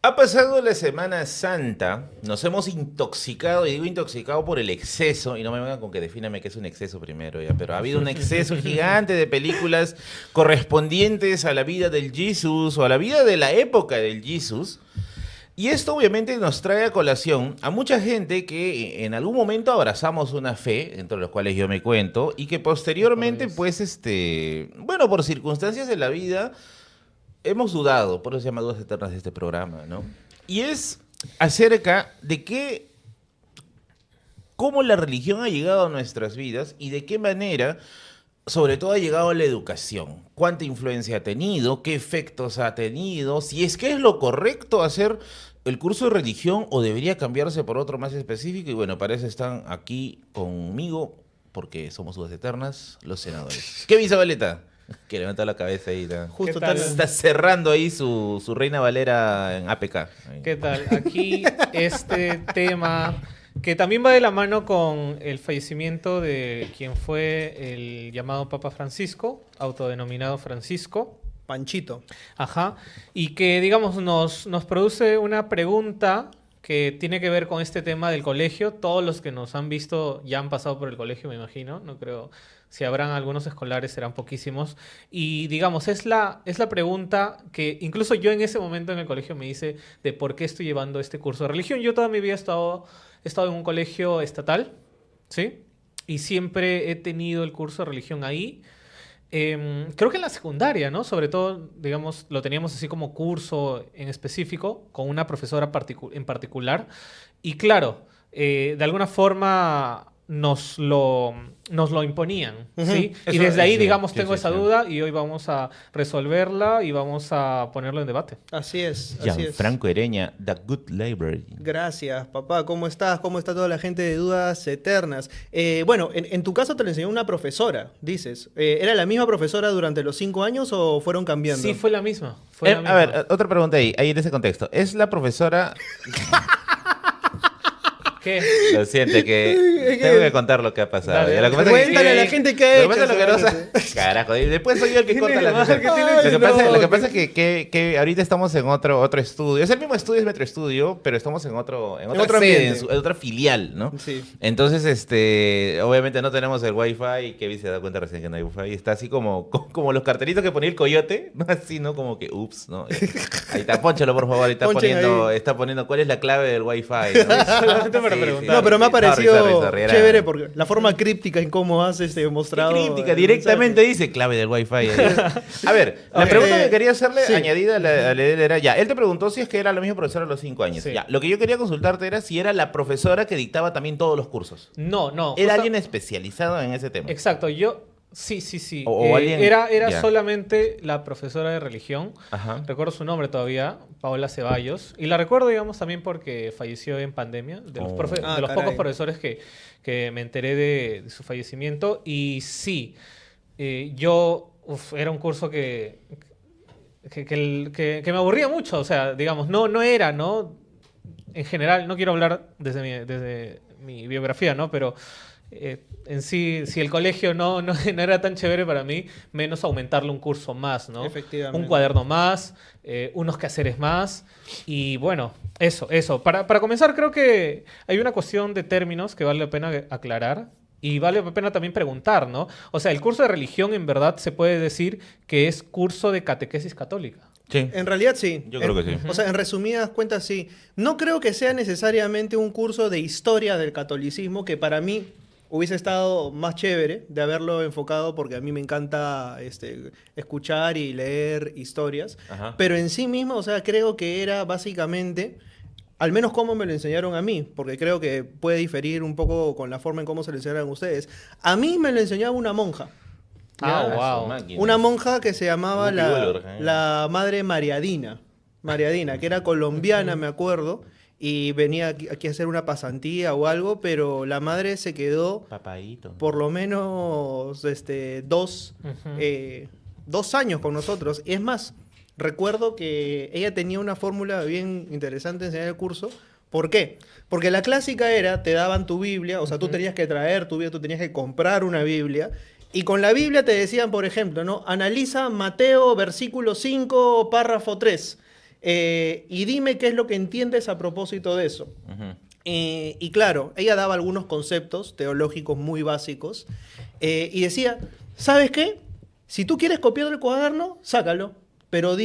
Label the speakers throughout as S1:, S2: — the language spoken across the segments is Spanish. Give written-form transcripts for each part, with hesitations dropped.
S1: Ha pasado la Semana Santa, nos hemos intoxicado, y digo intoxicado por el exceso, y no me vengan con que defíname qué es un exceso primero, ya, pero ha habido un exceso gigante de películas correspondientes a la vida del Jesus o a la vida de la época del Jesus. Y esto obviamente nos trae a colación a mucha gente que en algún momento abrazamos una fe, entre los cuales yo me cuento, y que posteriormente, pues, bueno, por circunstancias de la vida, hemos dudado, por eso se llama Dudas Eternas de este programa, ¿no? Y es acerca de cómo la religión ha llegado a nuestras vidas y de qué manera, sobre todo, ha llegado a la educación. ¿Cuánta influencia ha tenido? ¿Qué efectos ha tenido? Si es que es lo correcto hacer el curso de religión o debería cambiarse por otro más específico. Y bueno, para eso están aquí conmigo, porque somos Dudas Eternas, los senadores. Kevin Zabaleta, que levanta la cabeza ahí. Justo está cerrando ahí su Reina Valera en APK. Ahí.
S2: ¿Qué tal? Aquí este tema que también va de la mano con el fallecimiento de quien fue el llamado Papa Francisco, autodenominado Francisco.
S3: Panchito.
S2: Ajá. Y que, digamos, nos produce una pregunta que tiene que ver con este tema del colegio. Todos los que nos han visto ya han pasado por el colegio, me imagino. No creo, si habrán algunos escolares, serán poquísimos. Y, digamos, es la pregunta que incluso yo en ese momento en el colegio me hice de por qué estoy llevando este curso de religión. Yo toda mi vida he estado en un colegio estatal, ¿sí? Y siempre he tenido el curso de religión ahí. Creo que en la secundaria, ¿no? Sobre todo, digamos, lo teníamos así como curso en específico, con una profesora en particular. Y claro, de alguna forma nos lo imponían, ¿sí? Y desde ahí, digamos, tengo esa duda y hoy vamos a resolverla y vamos a ponerlo en debate.
S3: Así es.
S1: Gianfranco Ereña, The Good Library.
S3: Gracias, papá. ¿Cómo estás? ¿Cómo está toda la gente de Dudas Eternas? Bueno, en tu caso te lo enseñó una profesora, dices. ¿Era la misma profesora durante los 5 años o fueron cambiando?
S2: Sí, fue la misma.
S1: A ver, otra pregunta ahí en ese contexto. ¿Es la profesora...
S2: ¿Qué?
S1: Lo siento, que tengo que contar lo que ha pasado.
S3: Dale, cuéntale a la gente qué ha hecho.
S1: Carajo, y después soy yo el que corta la cosa. Lo que pasa es que ahorita estamos en otro estudio. Es el mismo estudio, es Metro Estudio, pero estamos en otra sede, en otra filial, ¿no?
S3: Sí.
S1: Entonces, obviamente no tenemos el Wi-Fi. Kevin se da cuenta recién que no hay Wi-Fi. Está así como los cartelitos que ponía el coyote, ¿no? Así, ¿no? Como que, ups, ¿no? Ahí está, pónchalo, por favor. Está poniendo cuál es la clave del Wi-Fi, ¿no?
S3: No, pero me ha parecido chévere porque la forma críptica en cómo has mostrado.
S1: ¿Qué críptica? Directamente dice clave del Wi-Fi. A ver, la pregunta que quería hacerle añadida a la de él era, él te preguntó si es que era la misma profesora a los 5 años.
S2: Sí.
S1: Ya, lo que yo quería consultarte era si era la profesora que dictaba también todos los cursos.
S2: No.
S1: ¿Era alguien especializado en ese tema?
S2: Exacto, Sí.
S1: O alguien...
S2: Era solamente la profesora de religión.
S1: Ajá.
S2: Recuerdo su nombre todavía, Paola Ceballos. Y la recuerdo, digamos, también porque falleció en pandemia. De los pocos profesores que me enteré de su fallecimiento. Y sí, era un curso que me aburría mucho. O sea, digamos, no era, ¿no? En general, no quiero hablar desde mi biografía, ¿no? Pero... en sí, si el colegio no era tan chévere para mí, menos aumentarle un curso más, ¿no?
S3: Efectivamente.
S2: Un cuaderno más, unos quehaceres más. Y bueno, eso. Para comenzar, creo que hay una cuestión de términos que vale la pena aclarar. Y vale la pena también preguntar, ¿no? O sea, el curso de religión en verdad se puede decir que es curso de catequesis católica.
S1: Sí.
S3: En realidad sí.
S1: Yo creo que sí.
S3: O sea, en resumidas cuentas sí. No creo que sea necesariamente un curso de historia del catolicismo, que para mí hubiese estado más chévere de haberlo enfocado porque a mí me encanta escuchar y leer historias.
S1: Ajá.
S3: Pero en sí mismo, o sea, creo que era básicamente, al menos como me lo enseñaron a mí, porque creo que puede diferir un poco con la forma en cómo se lo enseñaron a ustedes. A mí me lo enseñaba una monja.
S2: Wow.
S3: Una monja que se llamaba la Madre Mariadina, que era colombiana, me acuerdo, y venía aquí a hacer una pasantía o algo, pero la madre se quedó
S1: Papadito.
S3: por lo menos 2 años con nosotros. Y es más, recuerdo que ella tenía una fórmula bien interesante en enseñar el curso. ¿Por qué? Porque la clásica era, te daban tu Biblia, o sea, tú tenías que traer tu Biblia, tú tenías que comprar una Biblia, y con la Biblia te decían, por ejemplo, ¿no? Analiza Mateo, versículo 5, párrafo 3. Y dime qué es lo que entiendes a propósito de eso.
S1: Ujú.
S3: Y claro, ella daba algunos conceptos teológicos muy básicos y decía, ¿sabes qué? Si tú quieres copiar del cuaderno, sácalo, pero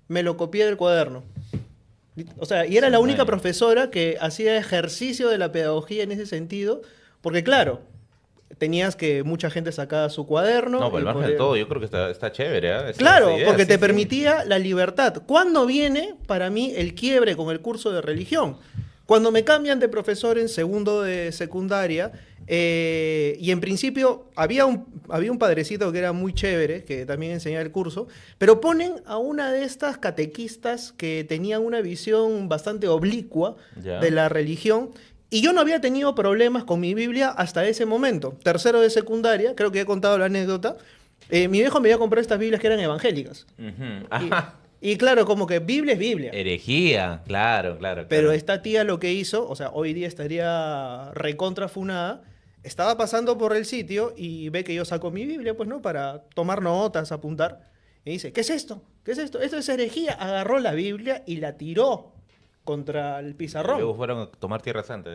S3: me lo copié del cuaderno. O sea, y era la única profesora que hacía ejercicio de la pedagogía en ese sentido, porque claro, tenías que mucha gente sacaba su cuaderno.
S1: No, pero al
S3: y
S1: margen de
S3: podía-
S1: todo, yo creo que está chévere, ¿eh?
S3: Claro,
S1: Esa idea,
S3: porque
S1: sí,
S3: te
S1: sí.
S3: permitía la libertad. ¿Cuándo viene para mí el quiebre con el curso de religión? Cuando me cambian de profesor en segundo de secundaria, y en principio había un padrecito que era muy chévere, que también enseñaba el curso, pero ponen a una de estas catequistas que tenían una visión bastante oblicua
S1: Ya.
S3: de la religión. Y yo no había tenido problemas con mi Biblia hasta ese momento. Tercero de secundaria, creo que he contado la anécdota. Mi viejo me iba a comprar estas Biblias que eran evangélicas.
S1: Ujú.
S3: Y,
S1: Ajá.
S3: y claro, como que Biblia es Biblia.
S1: Herejía, claro, claro.
S3: Pero
S1: claro.
S3: esta tía lo que hizo, o sea, hoy día estaría recontrafunada, estaba pasando por el sitio y ve que yo saco mi Biblia, pues, ¿no? Para tomar notas, apuntar. Y dice, ¿qué es esto? ¿Qué es esto? Esto es herejía. Agarró la Biblia y la tiró contra el
S1: Y
S3: pizarrón.
S1: luego fueron a tomar Tierra Santa.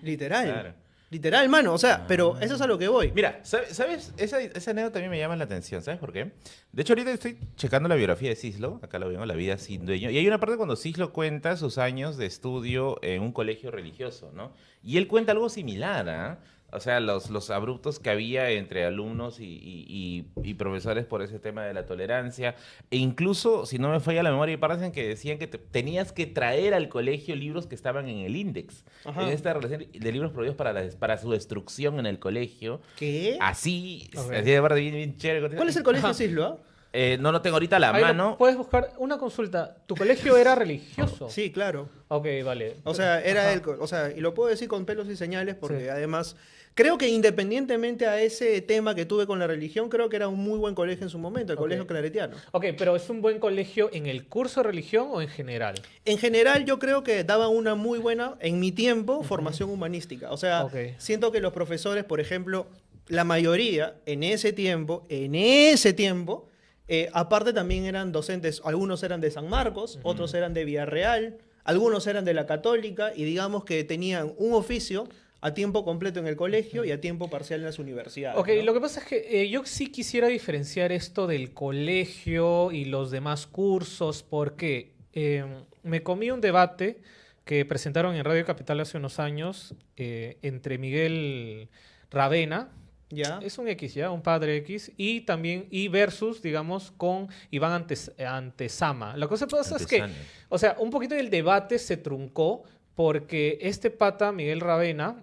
S3: Literal.
S1: Claro.
S3: Literal, mano. O sea, pero eso es a lo que voy.
S1: Mira, ¿sabes? Esa anécdota también me llama la atención, ¿sabes por qué? De hecho, ahorita estoy checando la biografía de Cislo, acá lo veo, La vida sin dueño, y hay una parte cuando Cislo cuenta sus años de estudio en un colegio religioso, ¿no? Y él cuenta algo similar, ¿ah? O sea, los abruptos que había entre alumnos y profesores por ese tema de la tolerancia. E incluso, si no me falla la memoria, parecen que decían que tenías que traer al colegio libros que estaban en el índice.
S3: Ajá.
S1: En esta relación de libros prohibidos para su destrucción en el colegio.
S3: ¿Qué?
S1: Así,
S2: Ok.
S1: así de verdad, bien chévere.
S3: ¿Cuál es el colegio
S2: Ajá.
S3: Cislo? Ah?
S1: No lo tengo ahorita a la
S2: Ahí lo
S1: mano.
S2: puedes buscar una consulta. ¿Tu colegio era religioso?
S3: Sí, claro.
S2: Ok, vale.
S3: O sea, era
S2: Ajá.
S3: él. O sea, y lo puedo decir con pelos y señales porque
S2: Sí.
S3: además creo que independientemente a ese tema que tuve con la religión, creo que era un muy buen colegio en su momento, el
S2: Ok.
S3: colegio claretiano.
S2: Ok, pero ¿es un buen colegio en el curso de religión o en general?
S3: En general, yo creo que daba una muy buena, en mi tiempo, formación humanística. O sea,
S2: Ok.
S3: siento que los profesores, por ejemplo, la mayoría en ese tiempo, aparte también eran docentes, algunos eran de San Marcos, otros eran de Villarreal, algunos eran de la Católica y digamos que tenían un oficio a tiempo completo en el colegio y a tiempo parcial en las universidades.
S2: Ok,
S3: ¿no?
S2: lo que pasa es que yo sí quisiera diferenciar esto del colegio y los demás cursos porque me comí un debate que presentaron en Radio Capital hace unos años entre Miguel Ravena,
S3: ¿Ya?
S2: es un X, ¿ya? Un padre X, y también, y versus, digamos, con Iván Antezama. La cosa pasa es que,
S1: Antesana.
S2: o sea, un poquito del debate se truncó porque este pata, Miguel Ravena,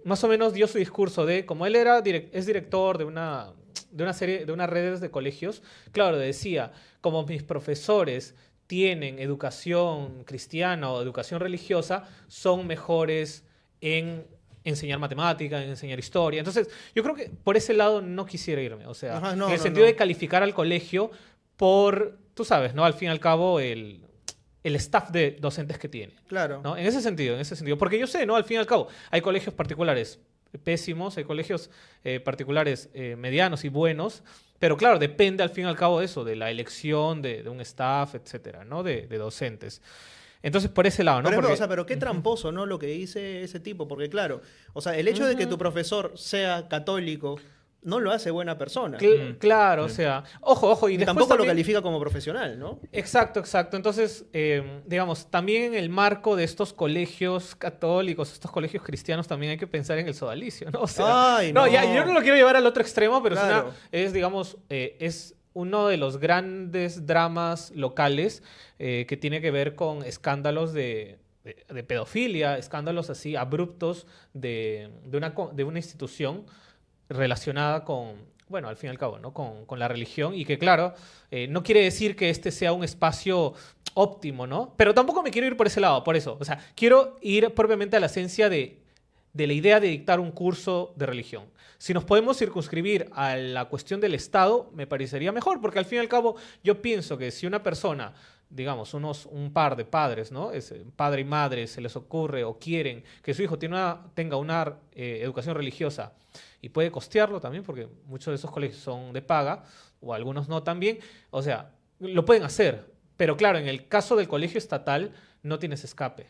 S2: más o menos dio su discurso de, como él es director de una serie, de unas redes de colegios, claro, decía, como mis profesores tienen educación cristiana o educación religiosa, son mejores en enseñar matemática, en enseñar historia. Entonces, yo creo que por ese lado no quisiera irme. O sea,
S3: Ajá, no,
S2: en el
S3: no,
S2: sentido
S3: no.
S2: de calificar al colegio por, tú sabes, ¿no? Al fin y al cabo, el staff de docentes que tiene.
S3: Claro.
S2: ¿No? En ese sentido. Porque yo sé, ¿no? Al fin y al cabo, hay colegios particulares pésimos, hay colegios particulares medianos y buenos, pero claro, depende al fin y al cabo de eso, de la elección de un staff, etcétera, ¿no? De docentes. Entonces, por ese lado, ¿no?
S3: Pero,
S2: Porque-
S3: o sea, pero qué tramposo, ¿no? Lo que dice ese tipo, porque claro, o sea, el hecho de que tu profesor sea católico no lo hace buena persona.
S2: Claro, o sea, ojo, y
S3: Y
S2: después
S3: tampoco lo
S2: también-
S3: califica como profesional, ¿no?
S2: Exacto. Entonces, digamos, también en el marco de estos colegios católicos, estos colegios cristianos, también hay que pensar en el sodalicio, ¿no? O sea,
S3: Ay,
S2: no,
S3: no.
S2: ya, yo no lo quiero llevar al otro extremo, pero
S3: Claro.
S2: digamos, es uno de los grandes dramas locales que tiene que ver con escándalos de pedofilia, escándalos así abruptos de una institución relacionada con, bueno, al fin y al cabo, ¿no? Con la religión y que, claro, no quiere decir que este sea un espacio óptimo, ¿no? Pero tampoco me quiero ir por ese lado, por eso. O sea, quiero ir propiamente a la esencia de la idea de dictar un curso de religión. Si nos podemos circunscribir a la cuestión del Estado, me parecería mejor, porque al fin y al cabo yo pienso que si una persona, digamos, un par de padres, ¿no? Padre y madre se les ocurre o quieren que su hijo tenga una educación religiosa y puede costearlo también, porque muchos de esos colegios son de paga, o algunos no también, o sea, lo pueden hacer. Pero claro, en el caso del colegio estatal no tienes escape.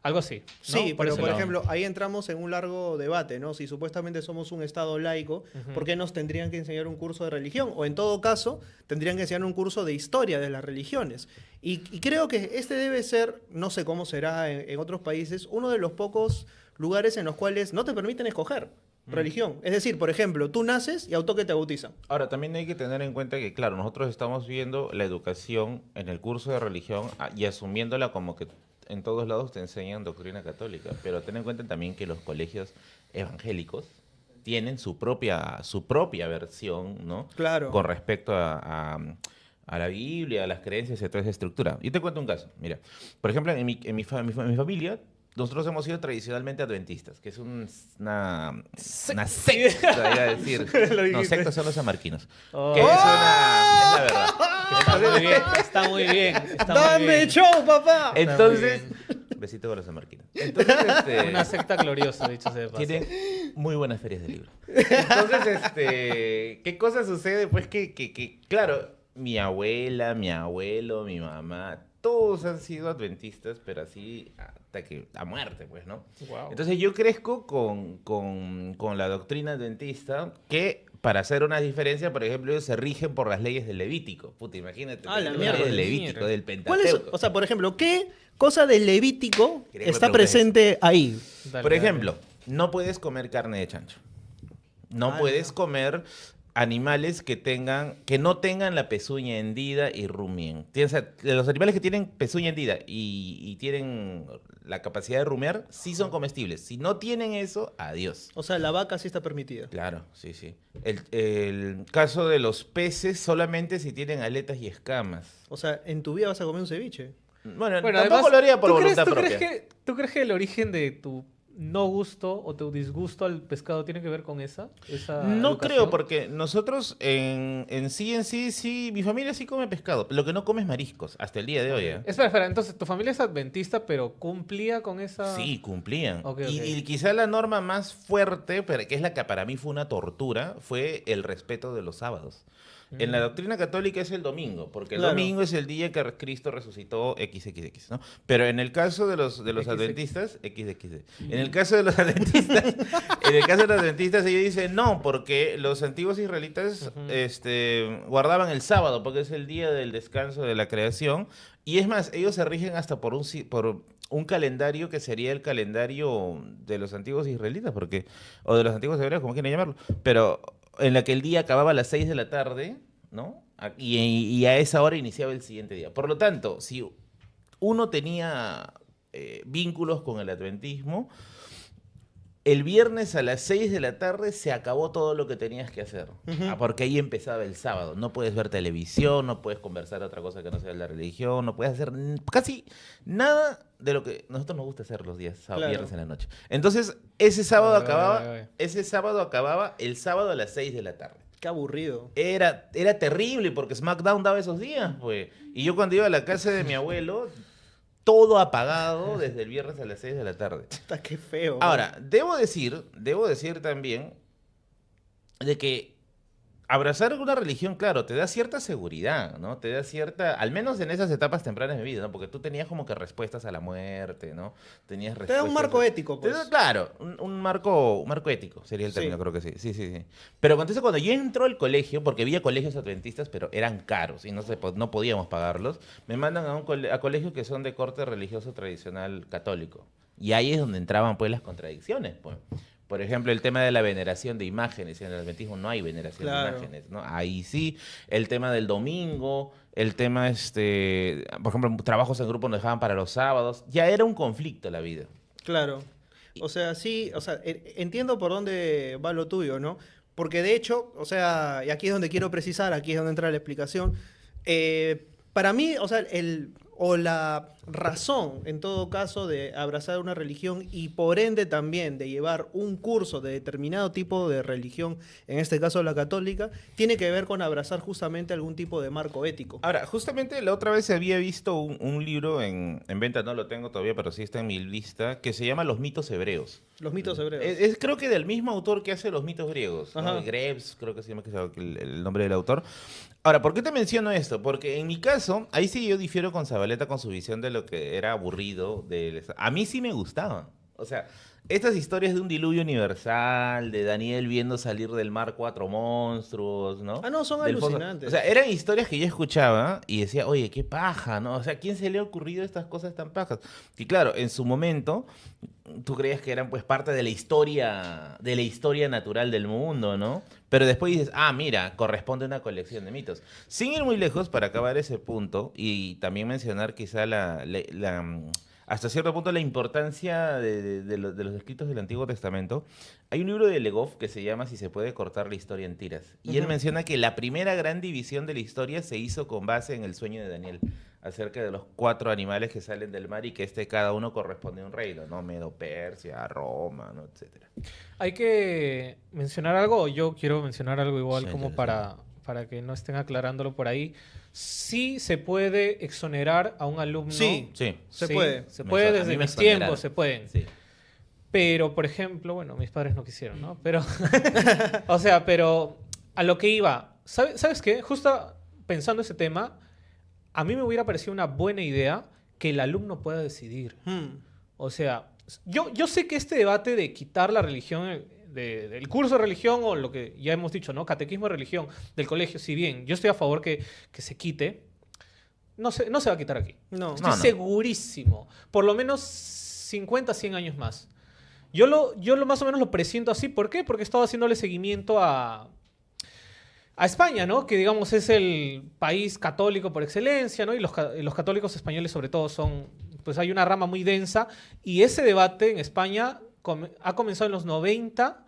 S2: Algo así, ¿no?
S3: Sí, pero
S2: ese
S3: por
S2: lado.
S3: ejemplo, ahí entramos en un largo debate, ¿no? Si supuestamente somos un Estado laico, ¿por qué nos tendrían que enseñar un curso de religión? O en todo caso, tendrían que enseñar un curso de historia de las religiones. Y creo que este debe ser, no sé cómo será en otros países, uno de los pocos lugares en los cuales no te permiten escoger religión. Es decir, por ejemplo, tú naces y auto que te bautizan.
S1: Ahora, también hay que tener en cuenta que, claro, nosotros estamos viendo la educación en el curso de religión y asumiéndola como que en todos lados te enseñan doctrina católica, pero ten en cuenta también que los colegios evangélicos tienen su propia versión, ¿no?
S3: Claro.
S1: Con respecto a la Biblia, a las creencias y a toda esa estructura. Yo te cuento un caso. Mira, por ejemplo, en mi familia, nosotros hemos sido tradicionalmente adventistas, que es una secta, iba a decir.
S2: Lo
S1: No,
S2: dijiste.
S1: sectas son los amarquinos.
S2: Oh.
S1: Que es la verdad.
S2: Está muy bien, está muy bien. Está muy
S3: ¡Dame
S2: bien.
S3: show, papá!
S1: Entonces, besito con los amarquinos. Entonces,
S2: Una secta gloriosa, dicho sea de paso.
S1: tienen muy buenas ferias de libros. Entonces, ¿qué cosa sucede? Pues que, claro, mi abuela, mi abuelo, mi mamá, todos han sido adventistas, pero así hasta que a muerte, pues, ¿no?
S2: Wow.
S1: Entonces yo crezco con la doctrina adventista que, para hacer una diferencia, por ejemplo, ellos se rigen por las leyes del Levítico. Puta, imagínate.
S3: Ah, la
S1: las
S3: mierda.
S1: leyes del Levítico,
S2: Mierda.
S1: del
S3: ¿Cuál es,
S1: Pentateuco.
S3: o sea, por ejemplo, qué cosa del Levítico
S1: Quería que me
S3: está
S1: preguntes
S3: presente ahí?
S2: Dale,
S1: Por
S2: dale.
S1: ejemplo, no puedes comer carne de chancho. No
S3: Ah,
S1: puedes
S3: ya.
S1: comer animales que no tengan la pezuña hendida y rumien. O sea, los animales que tienen pezuña hendida y tienen la capacidad de rumiar, sí son comestibles. Si no tienen eso, adiós.
S3: O sea, la vaca sí está permitida.
S1: Claro, sí, sí. El caso de los peces, solamente si tienen aletas y escamas.
S3: O sea, en tu vida vas a comer un ceviche.
S1: Bueno,
S2: Bueno,
S1: tampoco
S2: además,
S1: lo haría por
S2: ¿tú crees-
S1: voluntad
S2: tú
S1: propia.
S2: crees ¿Tú crees que el origen de tu no gusto o tu disgusto al pescado tiene que ver con esa
S1: No
S2: educación?
S1: creo, porque nosotros en sí, mi familia sí come pescado. Lo que no come es mariscos, hasta el día de hoy. ¿Eh?
S2: Espera, entonces tu familia es adventista, pero cumplía con esa...
S1: Sí, cumplían.
S2: Ok,
S1: Y,
S2: ok.
S1: y quizá la norma más fuerte, pero que es la que para mí fue una tortura, fue el respeto de los sábados. En la doctrina católica es el domingo, porque el
S3: Claro.
S1: domingo es el día que Cristo resucitó XXX, ¿no? Pero en el caso de los
S2: XX.
S1: adventistas, XXX. En el caso de los adventistas, ellos dicen no, porque los antiguos israelitas guardaban el sábado, porque es el día del descanso de la creación. Y es más, ellos se rigen hasta por un calendario que sería el calendario de los antiguos israelitas, o de los antiguos hebreos, como quieran llamarlo, pero en la que el día acababa a las 6 de la tarde, ¿no? Y a esa hora iniciaba el siguiente día. Por lo tanto, si uno tenía vínculos con el adventismo, el viernes a las 6 de la tarde se acabó todo lo que tenías que hacer. Porque ahí empezaba el sábado. No puedes ver televisión, no puedes conversar otra cosa que no sea la religión, no puedes hacer casi nada de lo que nosotros nos gusta hacer los días,
S3: Claro.
S1: viernes en la noche. Entonces, ese sábado
S2: Ay.
S1: acababa el sábado a las 6 de la tarde.
S3: Qué aburrido.
S1: Era terrible porque SmackDown daba esos días, pues. Y yo cuando iba a la casa de mi abuelo, todo apagado desde el viernes a las 6 de la tarde.
S3: Puta, qué feo.
S1: Ahora, debo decir también de que abrazar una religión, claro, te da cierta seguridad, ¿no? Te da cierta, al menos en esas etapas tempranas de mi vida, ¿no? Porque tú tenías como que respuestas a la muerte, ¿no? Tenías
S3: Te da
S1: respuestas
S3: un marco
S1: a-
S3: ético,
S1: Te
S3: pues.
S1: da, claro, un marco ético sería el
S3: Sí.
S1: término, creo que sí. Sí. Pero entonces cuando yo entro al colegio, porque había colegios adventistas, pero eran caros y no podíamos pagarlos, me mandan a colegios que son de corte religioso tradicional católico. Y ahí es donde entraban pues las contradicciones, pues. Por ejemplo, el tema de la veneración de imágenes. En el adventismo no hay veneración
S3: Claro.
S1: de imágenes, ¿no? Ahí sí. El tema del domingo, el tema, por ejemplo, trabajos en grupo nos dejaban para los sábados. Ya era un conflicto la vida.
S3: Claro. O sea, sí, o sea, entiendo por dónde va lo tuyo, ¿no? Porque de hecho, o sea, y aquí es donde quiero precisar, aquí es donde entra la explicación. Para mí, o sea, la razón, en todo caso, de abrazar una religión y por ende también de llevar un curso de determinado tipo de religión, en este caso la católica, tiene que ver con abrazar justamente algún tipo de marco ético.
S1: Ahora, justamente la otra vez había visto un libro en venta, no lo tengo todavía, pero sí está en mi lista, que se llama Los mitos hebreos.
S3: Los mitos hebreos.
S1: Es creo que del mismo autor que hace los mitos griegos, ¿no?
S3: Ajá.
S1: Grebs, creo que se llama el nombre del autor. Ahora, ¿por qué te menciono esto? Porque en mi caso, ahí sí yo difiero con Zabaleta con su visión de lo que era aburrido. A mí sí me gustaba. O sea, estas historias de un diluvio universal, de Daniel viendo salir del mar 4 monstruos, ¿no?
S3: Ah, no, son
S1: Del foso.
S3: alucinantes.
S1: O sea, eran historias que yo escuchaba y decía, oye, qué paja, ¿no? O sea, ¿quién se le ha ocurrido estas cosas tan pajas? Y claro, en su momento, tú creías que eran pues parte de la historia natural del mundo, ¿no? Pero después dices, ah, mira, corresponde a una colección de mitos. Sin ir muy lejos, para acabar ese punto, y también mencionar quizá hasta cierto punto la importancia de los escritos del Antiguo Testamento, hay un libro de Legoff que se llama Si se puede cortar la historia en tiras. Y él menciona que la primera gran división de la historia se hizo con base en el sueño de Daniel, acerca de los 4 animales que salen del mar y que cada uno corresponde a un reino, ¿no? Medo, Persia, Roma, ¿no? Etcétera.
S2: Hay que mencionar algo, o yo quiero mencionar algo igual
S1: Sí,
S2: como
S1: interesante.
S2: para que no estén aclarándolo por ahí. Sí se puede exonerar a un alumno.
S3: Sí.
S1: Sí.
S3: Se puede.
S2: Se puede
S1: A
S2: desde
S1: mí me
S2: mis
S1: exoneraron.
S2: tiempos, se pueden.
S1: Sí.
S2: Pero, por ejemplo, bueno, mis padres no quisieron, ¿no? Pero, o sea, pero a lo que iba, ¿sabes qué? Justo pensando ese tema, a mí me hubiera parecido una buena idea que el alumno pueda decidir. O sea, yo sé que este debate de quitar la religión del curso de religión o lo que ya hemos dicho, ¿no? Catequismo de religión del colegio, si bien yo estoy a favor que se quite, no se va a quitar aquí.
S3: No.
S2: Estoy
S1: No.
S2: segurísimo. Por lo menos 50, 100 años más. Yo lo más o menos lo presiento así. ¿Por qué? Porque he estado haciéndole seguimiento a España, ¿no? Que digamos es el país católico por excelencia, ¿no? Y los católicos españoles sobre todo son, pues hay una rama muy densa. Y ese debate en España ha comenzado en los 90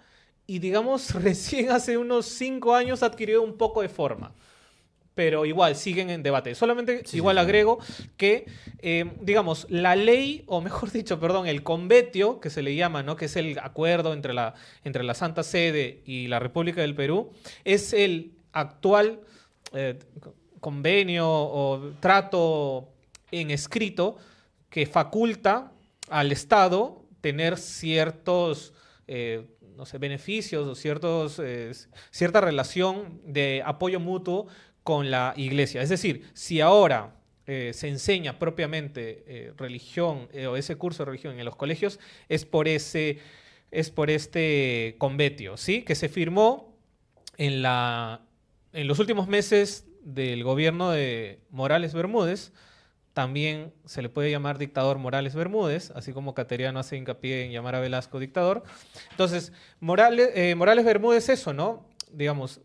S2: y digamos recién hace unos 5 años ha adquirido un poco de forma. Pero igual siguen en debate. Solamente
S1: Sí,
S2: igual
S1: sí, sí.
S2: agrego que, digamos, la ley, o mejor dicho, perdón, el convetio, que se le llama, ¿no? Que es el acuerdo entre la Santa Sede y la República del Perú, es el actual convenio o trato en escrito que faculta al Estado tener ciertos no sé, beneficios o cierta relación de apoyo mutuo con la iglesia. Es decir, si ahora se enseña propiamente religión o ese curso de religión en los colegios, es por este convenio, ¿sí? Que se firmó en los últimos meses del gobierno de Morales Bermúdez. También se le puede llamar dictador Morales Bermúdez, así como Cateriano hace hincapié en llamar a Velasco dictador. Entonces, Morales Bermúdez eso, ¿no? Digamos,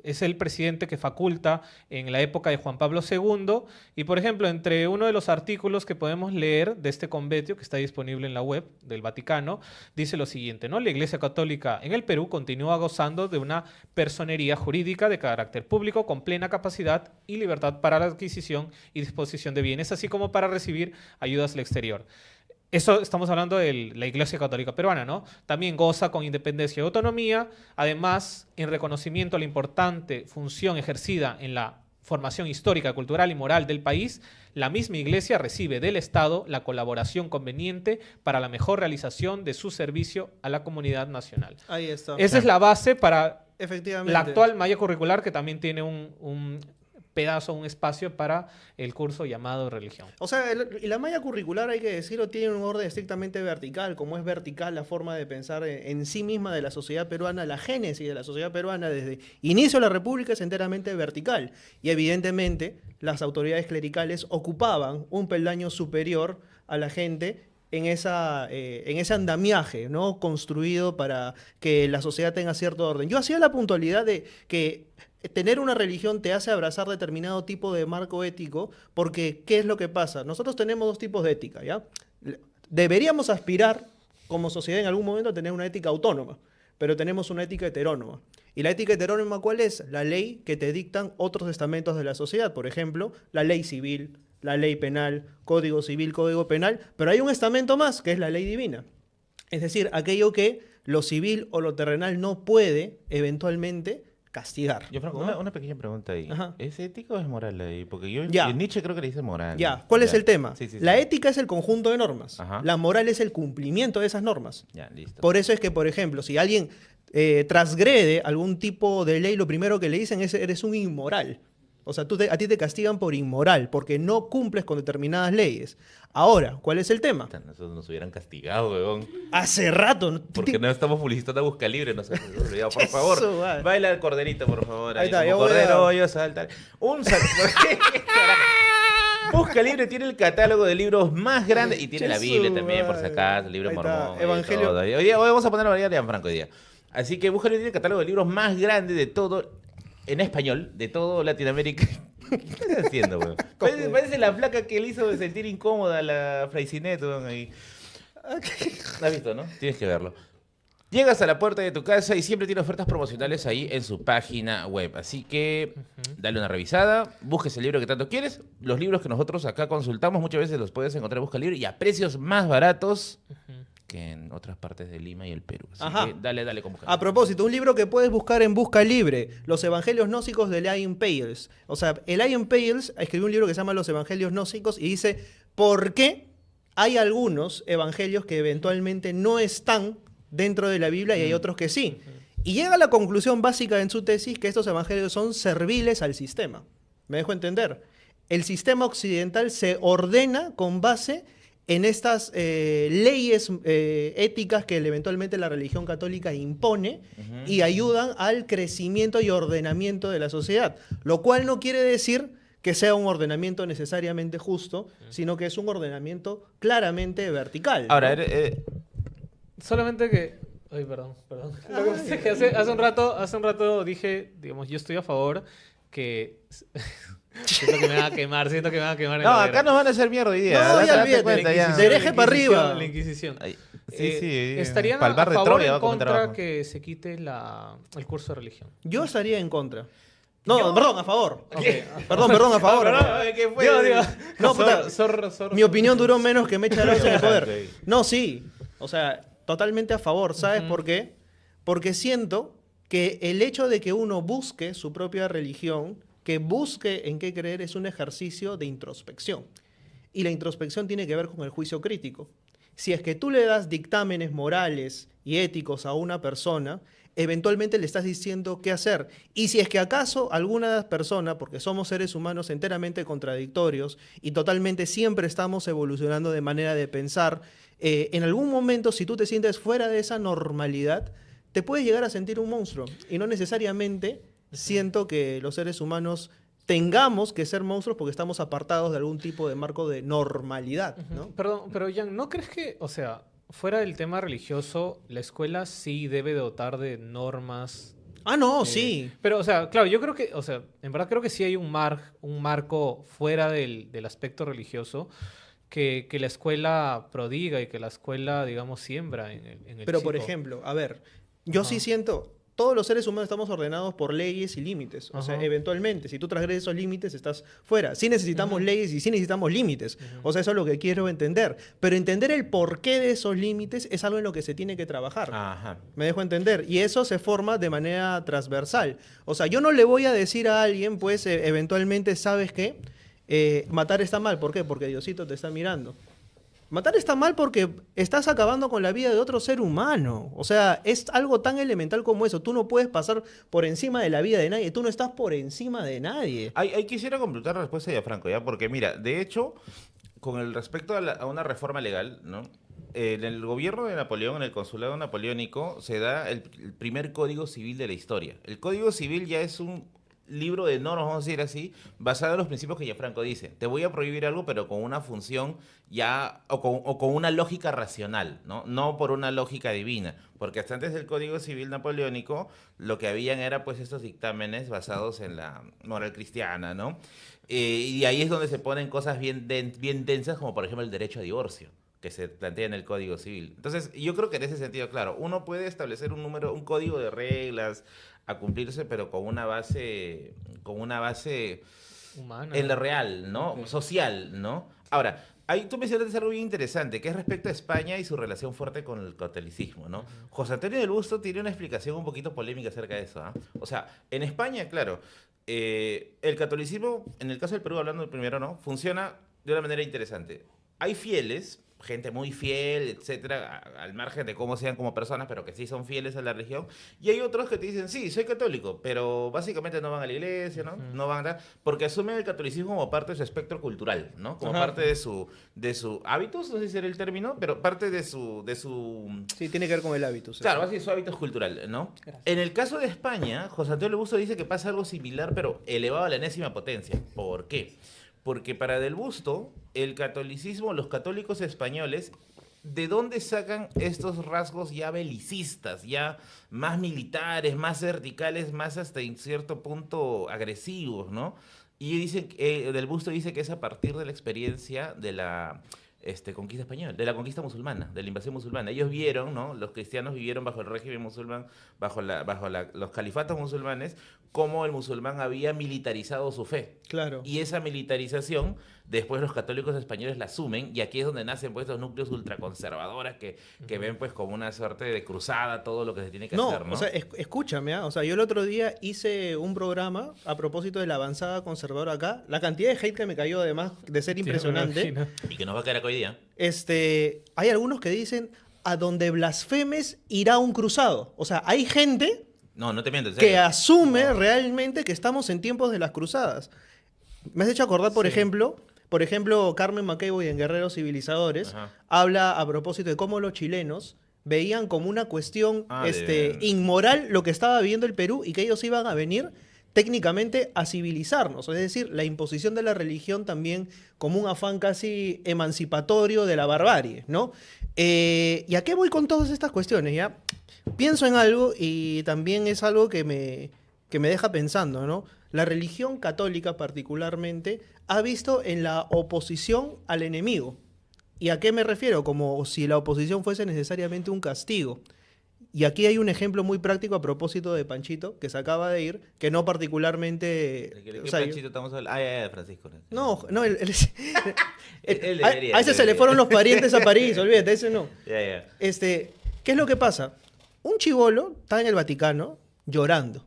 S2: es el presidente que faculta en la época de Juan Pablo II. Y, por ejemplo, entre uno de los artículos que podemos leer de este convenio, que está disponible en la web del Vaticano, dice lo siguiente, ¿no? La Iglesia Católica en el Perú continúa gozando de una personería jurídica de carácter público con plena capacidad y libertad para la adquisición y disposición de bienes, así como para recibir ayudas del exterior. Eso estamos hablando de la Iglesia Católica Peruana, ¿no? También goza con independencia y autonomía. Además, en reconocimiento a la importante función ejercida en la formación histórica, cultural y moral del país, la misma Iglesia recibe del Estado la colaboración conveniente para la mejor realización de su servicio a la comunidad nacional.
S3: Ahí está.
S2: Esa es la base para
S3: Efectivamente.
S2: la actual malla curricular, que también tiene un pedazo, un espacio para el curso llamado religión.
S3: O sea, y la malla curricular, hay que decirlo, tiene un orden estrictamente vertical, como es vertical la forma de pensar en sí misma de la sociedad peruana, la génesis de la sociedad peruana desde inicio de la República es enteramente vertical. Y evidentemente las autoridades clericales ocupaban un peldaño superior a la gente en ese andamiaje, ¿no? Construido para que la sociedad tenga cierto orden. Yo hacía la puntualidad de que tener una religión te hace abrazar determinado tipo de marco ético, porque ¿qué es lo que pasa? Nosotros tenemos 2 tipos de ética, ¿ya? Deberíamos aspirar como sociedad en algún momento a tener una ética autónoma, pero tenemos una ética heterónoma. ¿Y la ética heterónoma cuál es? La ley que te dictan otros estamentos de la sociedad, por ejemplo, la ley civil, la ley penal, código civil, código penal, pero hay un estamento más, que es la ley divina. Es decir, aquello que lo civil o lo terrenal no puede eventualmente castigar.
S1: Yo, Franco,
S3: ¿no?
S1: una pequeña pregunta ahí.
S3: Ajá.
S1: ¿Es ético o es moral ahí? Porque yo
S3: Ya.
S1: en Nietzsche creo que le dice moral.
S3: Ya, ¿cuál es
S1: Ya.
S3: el tema?
S1: Sí, sí,
S3: La
S1: sí.
S3: ética es el conjunto de normas.
S1: Ajá.
S3: La moral es el cumplimiento de esas normas.
S1: Ya, listo.
S3: Por eso es que, por ejemplo, si alguien transgrede algún tipo de ley, lo primero que le dicen es eres un inmoral. O sea, a ti te castigan por inmoral, porque no cumples con determinadas leyes. Ahora, ¿cuál es el tema?
S1: Nosotros nos hubieran castigado, weón.
S3: Hace rato.
S1: Porque no estamos publicitando a Busca Libre, no se nos haya olvidado. Por favor,
S3: Eso, vale.
S1: baila el corderito, por favor.
S3: Ahí está,
S1: como
S3: yo voy a-
S1: cordero, yo saltar. Un sal... Busca Libre tiene el catálogo de libros más grande y tiene la
S3: Jesús,
S1: Biblia también, por si
S3: vale.
S1: acaso, el libro
S3: Ahí está,
S1: mormón. y
S3: Evangelio.
S1: todo. Hoy día vamos a poner la variedad de Gianfranco hoy día. Así que Busca Libre tiene el catálogo de libros más grande de todo, en español, de todo Latinoamérica. ¿Qué estás haciendo, weón? Parece la flaca que le hizo sentir incómoda a la Fraisinet, weón, ahí. ¿Has visto, no? Tienes que verlo. Llegas a la puerta de tu casa y siempre tiene ofertas promocionales ahí en su página web. Así que dale una revisada, busques el libro que tanto quieres. Los libros que nosotros acá consultamos muchas veces los puedes encontrar en Busca Libre y a precios más baratos que en otras partes de Lima y el Perú. Así
S3: Ajá.
S1: que dale con Busca
S3: A
S1: Libre.
S3: propósito, un libro que puedes buscar en Busca Libre, Los Evangelios Gnósticos de Lion Pales. O sea, el Lion Pales escribió un libro que se llama Los Evangelios Gnósticos y dice por qué hay algunos evangelios que eventualmente no están dentro de la Biblia y hay otros que sí. Y llega a la conclusión básica en su tesis que estos evangelios son serviles al sistema. ¿Me dejo entender? El sistema occidental se ordena con base en estas leyes éticas que eventualmente la religión católica impone y ayudan al crecimiento y ordenamiento de la sociedad. Lo cual no quiere decir que sea un ordenamiento necesariamente justo, sino que es un ordenamiento claramente vertical.
S1: Ahora,
S3: ¿no?
S2: Solamente que... Ay, perdón. Lo que pasa es que hace un rato dije, digamos, yo estoy a favor que... siento que me van a quemar en
S1: no,
S2: la
S1: acá nos van a hacer mierda hoy día.
S3: No,
S1: Date
S3: ya olvídate,
S1: cuenta, ya.
S3: de hereje para arriba.
S2: La Inquisición.
S1: Ay, sí.
S2: ¿Estarían
S1: Pa'l
S2: a
S1: bar de
S2: favor
S1: Troya
S2: o
S1: va
S2: en
S1: a comentar
S2: contra
S1: abajo.
S2: que se quite el curso de religión?
S3: Yo estaría en contra. No, perdón, a favor.
S2: Ok.
S3: Perdón, a favor.
S1: ¿Qué fue?
S2: Digo.
S3: No, puta,
S2: Zorro.
S3: mi opinión duró menos que Mecha Arauz en el poder.
S1: Ok.
S3: No, sí. O sea, totalmente a favor. ¿Sabes por qué? Porque siento que el hecho de que uno busque su propia religión, que busque en qué creer, es un ejercicio de introspección. Y la introspección tiene que ver con el juicio crítico. Si es que tú le das dictámenes morales y éticos a una persona, eventualmente le estás diciendo qué hacer. Y si es que acaso alguna persona, porque somos seres humanos enteramente contradictorios y totalmente siempre estamos evolucionando de manera de pensar, en algún momento, si tú te sientes fuera de esa normalidad, te puedes llegar a sentir un monstruo. Y no necesariamente siento que los seres humanos tengamos que ser monstruos porque estamos apartados de algún tipo de marco de normalidad, ¿no?
S2: Perdón, pero Jan, ¿no crees que, o sea, fuera del tema religioso, la escuela sí debe dotar de normas?
S3: Ah, no, sí.
S2: Pero, o sea, claro, yo creo que, o sea, en verdad creo que sí hay un marco fuera del aspecto religioso que la escuela prodiga y que la escuela, digamos, siembra en el
S3: Pero, por
S2: chico.
S3: ejemplo, a ver, yo sí siento, todos los seres humanos estamos ordenados por leyes y límites. O sea,
S2: Ajá.
S3: eventualmente, si tú transgredes esos límites, estás fuera. Sí necesitamos leyes y sí necesitamos límites. O sea, eso es lo que quiero entender. Pero entender el porqué de esos límites es algo en lo que se tiene que trabajar.
S1: Ajá.
S3: Me dejo entender. Y eso se forma de manera transversal. O sea, yo no le voy a decir a alguien, pues, eventualmente, ¿sabes qué? Matar está mal. ¿Por qué? Porque Diosito te está mirando. Matar está mal porque estás acabando con la vida de otro ser humano. O sea, es algo tan elemental como eso. Tú no puedes pasar por encima de la vida de nadie. Tú no estás por encima de nadie.
S1: Ahí quisiera completar la respuesta de Franco, ¿ya? Porque mira, de hecho, con el respecto a una reforma legal, ¿no? En el gobierno de Napoleón, en el consulado napoleónico, se da el primer código civil de la historia. El código civil ya es un libro de normas, vamos a decir así, basado en los principios que ya Franco dice. Te voy a prohibir algo, pero con una función ya, o con una lógica racional, ¿no? No por una lógica divina. Porque hasta antes del Código Civil napoleónico, lo que habían era pues estos dictámenes basados en la moral cristiana, ¿no? Y ahí es donde se ponen cosas bien densas, como por ejemplo el derecho a divorcio, que se plantea en el Código Civil. Entonces, yo creo que en ese sentido, claro, uno puede establecer un código de reglas a cumplirse, pero con una base
S2: Humana.
S1: en lo real, ¿no?
S2: Ok.
S1: Social, ¿no? Ahora, ahí tú mencionaste algo bien interesante, que es respecto a España y su relación fuerte con el catolicismo, ¿no? José Antonio del Busto tiene una explicación un poquito polémica acerca de eso, ¿ah? O sea, en España, claro, el catolicismo, en el caso del Perú, hablando del primero, ¿no? Funciona de una manera interesante. hay fieles, gente muy fiel, etcétera, al margen de cómo sean como personas, pero que sí son fieles a la religión. Y hay otros que te dicen, sí, soy católico, pero básicamente no van a la iglesia, ¿no? No van a... Porque asumen el catolicismo como parte de su espectro cultural, ¿no? Como parte de su hábitos, no sé si será el término, pero parte de su...
S3: Sí, tiene que ver con el hábito.
S1: Claro, básicamente su hábito cultural, ¿no?
S2: Gracias.
S1: En el caso de España, José Antonio Busto dice que pasa algo similar, pero elevado a la enésima potencia. ¿Por qué? Porque para Del Busto, el catolicismo, los católicos españoles, ¿de dónde sacan estos rasgos ya belicistas, ya más militares, más verticales, más hasta en cierto punto agresivos, ¿no? Y dicen, Del Busto dice que es a partir de la experiencia de la conquista española, de la conquista musulmana, de la invasión musulmana. Ellos vieron, ¿no? Los cristianos vivieron bajo el régimen musulmán, los califatos musulmanes, cómo el musulmán había militarizado su fe.
S3: Claro.
S1: Y esa militarización, después los católicos españoles la asumen, y aquí es donde nacen pues estos núcleos ultraconservadores que ven pues como una suerte de cruzada todo lo que se tiene que hacer, ¿no?
S3: O sea, escúchame, ¿ah? O sea, yo el otro día hice un programa a propósito de la avanzada conservadora acá. La cantidad de hate que me cayó, además de ser
S2: impresionante.
S3: impresionante.
S1: Y que nos va a quedar acá hoy día.
S3: Hay algunos que dicen, a donde blasfemes irá un cruzado. O sea, hay gente
S1: No te miento, en serio.
S3: que asume realmente que estamos en tiempos de las cruzadas. Me has hecho acordar, por ejemplo, Carmen MacEvoy en Guerreros Civilizadores
S1: Ajá.
S3: habla a propósito de cómo los chilenos veían como una cuestión
S1: de-
S3: inmoral lo que estaba viviendo el Perú y que ellos iban a venir técnicamente a civilizarnos. Es decir, la imposición de la religión también como un afán casi emancipatorio de la barbarie, ¿no? ¿Y a qué voy con todas estas cuestiones? ¿Ya? Pienso en algo y también es algo que me deja pensando, ¿no? La religión católica particularmente ha visto en la oposición al enemigo. ¿Y a qué me refiero? Como si la oposición fuese necesariamente un castigo. Y aquí hay un ejemplo muy práctico a propósito de Panchito, que se acaba de ir, que no particularmente...
S1: ¿De qué
S3: o sea,
S1: Panchito estamos hablando? Ya, Francisco.
S3: no,
S1: Él debería,
S3: a ese se le fueron los parientes a París, olvídate, ese no.
S1: Ya.
S3: ¿Qué es lo que pasa? Un chibolo está en el Vaticano llorando.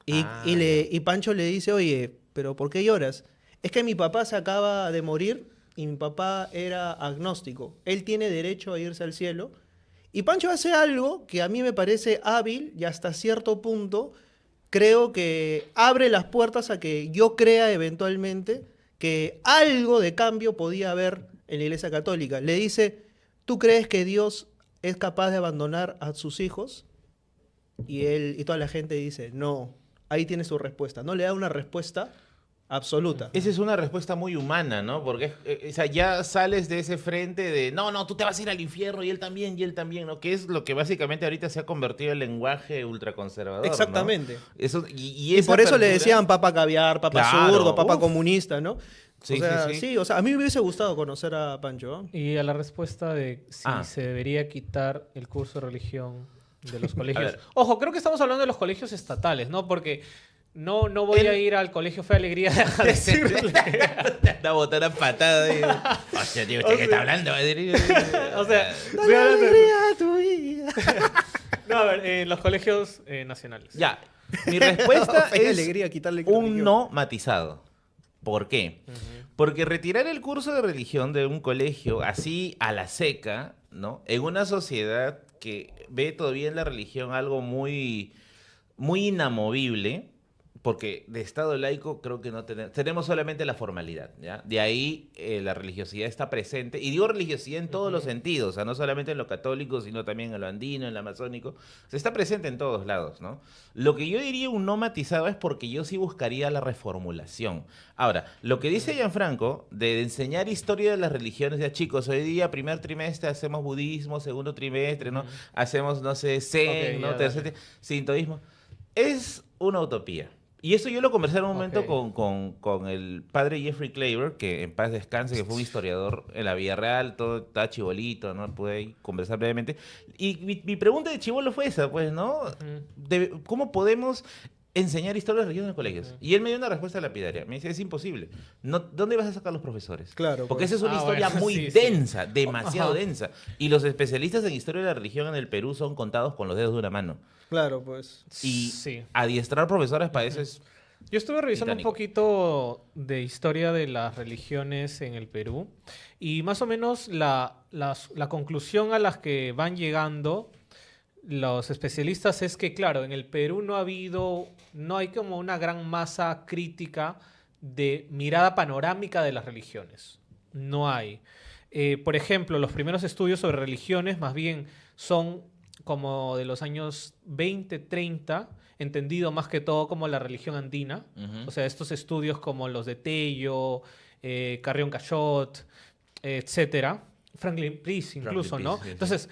S3: Y Pancho le dice, oye, ¿pero por qué lloras? Es que mi papá se acaba de morir y mi papá era agnóstico. Él tiene derecho a irse al cielo. Y Pancho hace algo que a mí me parece hábil y hasta cierto punto creo que abre las puertas a que yo crea eventualmente que algo de cambio podía haber en la Iglesia Católica. Le dice, ¿tú crees que Dios es capaz de abandonar a sus hijos? Y toda la gente dice, no, ahí tiene su respuesta. No le da una respuesta absoluta.
S1: Esa es una respuesta muy humana, ¿no? Porque o sea, ya sales de ese frente de, no, tú te vas a ir al infierno y él también, ¿no? Que es lo que básicamente ahorita se ha convertido en lenguaje ultraconservador, ¿no?
S3: Exactamente.
S1: Eso,
S3: Y
S1: esa
S3: por eso le
S1: apertura-
S3: decían papa caviar, papa
S1: Claro,
S3: zurdo, papa
S1: uf.
S3: comunista, ¿no?
S1: Sí,
S3: o sea,
S1: sí.
S3: o sea, a mí me hubiese gustado conocer a Pancho. ¿Eh?
S2: Y a la respuesta de si
S1: Ah.
S2: se debería quitar el curso de religión de los
S1: A
S2: colegios.
S1: ver.
S2: Ojo, creo que estamos hablando de los colegios estatales, ¿no? Porque no voy a ir al colegio Fe Alegría a decirle.
S1: Te botar a patada. Hostia, tío, ¿usted qué está hablando?
S2: O sea,
S3: Dale alegría a tu vida.
S2: no, a ver, los colegios nacionales.
S1: Ya, mi respuesta
S3: Fe y
S1: es
S3: alegría, quitarle
S1: un
S3: religión.
S1: no matizado. ¿Por qué? Porque retirar el curso de religión de un colegio así a la seca, ¿no? En una sociedad que ve todavía en la religión algo muy, muy inamovible, porque de Estado laico creo que no tenemos solamente la formalidad, ¿ya? De ahí la religiosidad está presente, y digo religiosidad en todos los sentidos, o sea, no solamente en lo católico, sino también en lo andino, en lo amazónico, o sea, está presente en todos lados, ¿no? Lo que yo diría un no matizado es porque yo sí buscaría la reformulación. Ahora, lo que dice Gianfranco, de enseñar historia de las religiones, ya chicos, hoy día, primer trimestre hacemos budismo, segundo trimestre, ¿no? Hacemos, no sé, zen,
S2: Ok,
S1: ¿no?
S2: ya,
S1: Tercer
S2: dale.
S1: sintoísmo. Es una utopía. Y eso yo lo conversé en un momento
S2: Ok.
S1: con el padre Jeffrey Klaver, que en paz descanse, que fue un historiador en la vida real, todo está chibolito, ¿no? Pude ahí conversar brevemente. Y mi pregunta de chibolo fue esa, pues, ¿no? ¿Cómo podemos enseñar historia de la religión en los colegios? Y él me dio una respuesta lapidaria. Me dice, es imposible. No, ¿dónde vas a sacar los profesores?
S3: Claro,
S1: Porque
S3: pues.
S1: esa es una
S2: Ah,
S1: historia
S2: bueno,
S1: muy
S2: sí, sí.
S1: densa, demasiado
S2: Ajá.
S1: densa. Y los especialistas en historia de la religión en el Perú son contados con los dedos de una mano.
S3: Claro, pues.
S1: Y
S2: Sí.
S1: adiestrar profesores para eso es
S2: Yo estuve revisando
S1: Titánico.
S2: un poquito de historia de las religiones en el Perú y más o menos la conclusión a las que van llegando los especialistas es que, claro, en el Perú no hay como una gran masa crítica de mirada panorámica de las religiones. No hay. Por ejemplo, los primeros estudios sobre religiones más bien son como de los años 20, 30, entendido más que todo como la religión andina.
S1: Ujú.
S2: O sea, estos estudios como los de Tello, Carrión Cachot, etcétera. Franklin Price incluso,
S1: Franklin
S2: ¿no?
S1: Price, sí, sí.
S2: Entonces,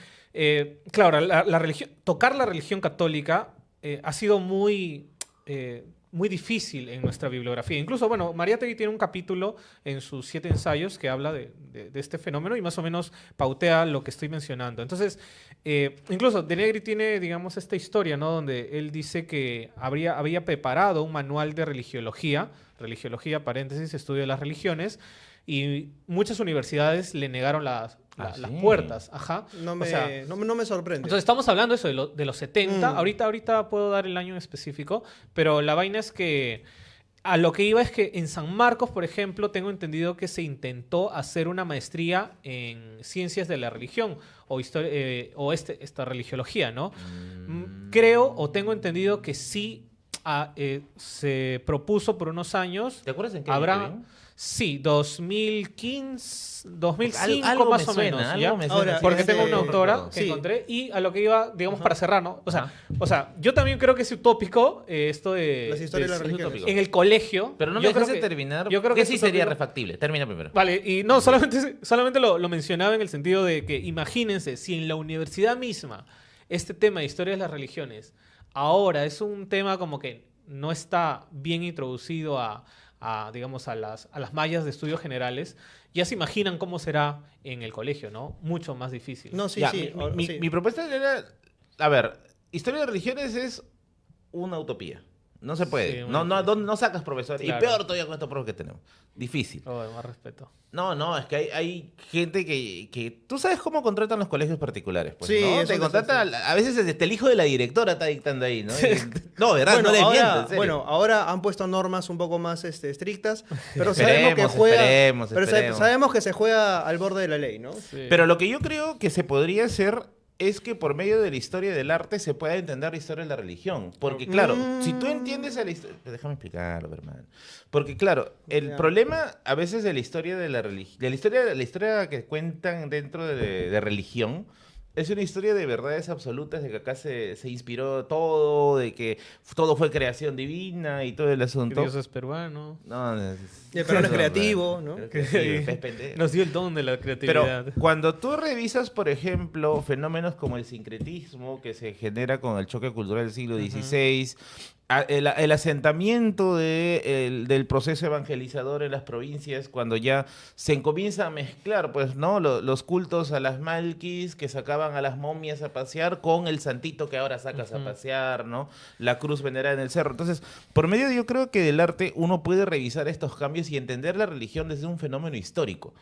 S2: claro, la religión, tocar la religión católica ha sido muy difícil en nuestra bibliografía. Incluso, bueno, Mariátegui tiene un capítulo en sus 7 ensayos que habla de este fenómeno y más o menos pautea lo que estoy mencionando. Entonces, incluso De Negri tiene, digamos, esta historia, ¿no? Donde él dice que había preparado un manual de religiología, paréntesis, estudio de las religiones, y muchas universidades le negaron las
S1: sí.
S2: puertas. Ajá.
S3: No
S2: O sea,
S3: no me sorprende.
S2: entonces estamos hablando de eso, de los 70.
S3: Mm.
S2: Ahorita puedo dar el año en específico, pero la vaina es que a lo que iba es que en San Marcos, por ejemplo, tengo entendido que se intentó hacer una maestría en ciencias de la religión o esta religiología, ¿no? Creo o tengo entendido que sí se propuso por unos años.
S1: ¿Te acuerdas en qué
S2: Habrá...
S1: año, Kevin?
S2: Sí, 2015, 2005
S1: Algo
S2: más
S1: me
S2: o
S1: suena,
S2: menos.
S1: algo
S2: ¿ya?
S1: me suena,
S3: Ahora,
S1: sí,
S2: Porque
S3: este-
S2: tengo una autora que
S3: sí.
S2: encontré y a lo que iba, digamos, para cerrar, ¿no? O sea, yo también creo que es utópico esto de...
S3: Las historias de las
S1: es
S3: religiones.
S1: utópico.
S2: En el colegio...
S1: Pero no me
S2: yo creo
S1: dejaste
S2: que-
S1: terminar.
S2: Yo creo que
S1: sí
S2: es
S1: sería
S2: utópico.
S1: refactible. Termina primero.
S2: Vale, y no, solamente lo mencionaba en el sentido de que imagínense, si en la universidad misma este tema de historia de las religiones ahora es un tema como que no está bien introducido digamos, a las mallas de estudios generales, ya se imaginan cómo será en el colegio, ¿no? Mucho más difícil.
S3: No, sí,
S1: Ya,
S3: sí. Sí.
S1: mi propuesta era. A ver, historia de religiones es una utopía. No se puede.
S2: Sí,
S1: no,
S2: muy
S1: no, no sacas profesor.
S2: Claro.
S1: Y peor todavía con estos profes que tenemos. Difícil.
S2: Oh, más respeto.
S1: No, es que hay gente que... Tú sabes cómo contratan los colegios particulares, pues,
S3: Sí,
S1: ¿no?
S3: eso
S1: Te
S3: es
S1: contratan...
S3: así.
S1: A veces hasta el hijo de la directora está dictando ahí, ¿no? No, ¿verdad?
S3: Bueno,
S1: no les
S3: ahora,
S1: miento, en serio.
S3: bueno, ahora han puesto normas un poco más estrictas, pero sabemos que
S1: Esperemos,
S3: pero
S1: esperemos.
S3: sabemos que se juega al borde de la ley, ¿no?
S2: Sí.
S1: Pero lo que yo creo que se podría hacer es que por medio de la historia del arte se pueda entender la historia de la religión. Porque, claro, si tú entiendes a la historia... Déjame explicarlo, hermano. Porque, claro, el
S3: Ya.
S1: problema a veces de la historia de la religión... La historia que cuentan dentro de religión... Es una historia de verdades absolutas, de que acá se inspiró todo, de que todo fue creación divina y todo el
S2: Que
S1: asunto.
S2: Dios es peruano.
S1: No,
S3: Y el peruano es creativo, ¿no?
S1: Es pendejo.
S2: Nos dio el don de la creatividad.
S1: Pero cuando tú revisas, por ejemplo, fenómenos como el sincretismo que se genera con el choque cultural del siglo XVI, el asentamiento del proceso evangelizador en las provincias, cuando ya se comienza a mezclar, pues, ¿no? Los cultos a las malquis que sacaban a las momias a pasear con el santito que ahora sacas a pasear, ¿no? La cruz venerada en el cerro. Entonces, por medio, yo creo que del arte uno puede revisar estos cambios y entender la religión desde un fenómeno histórico.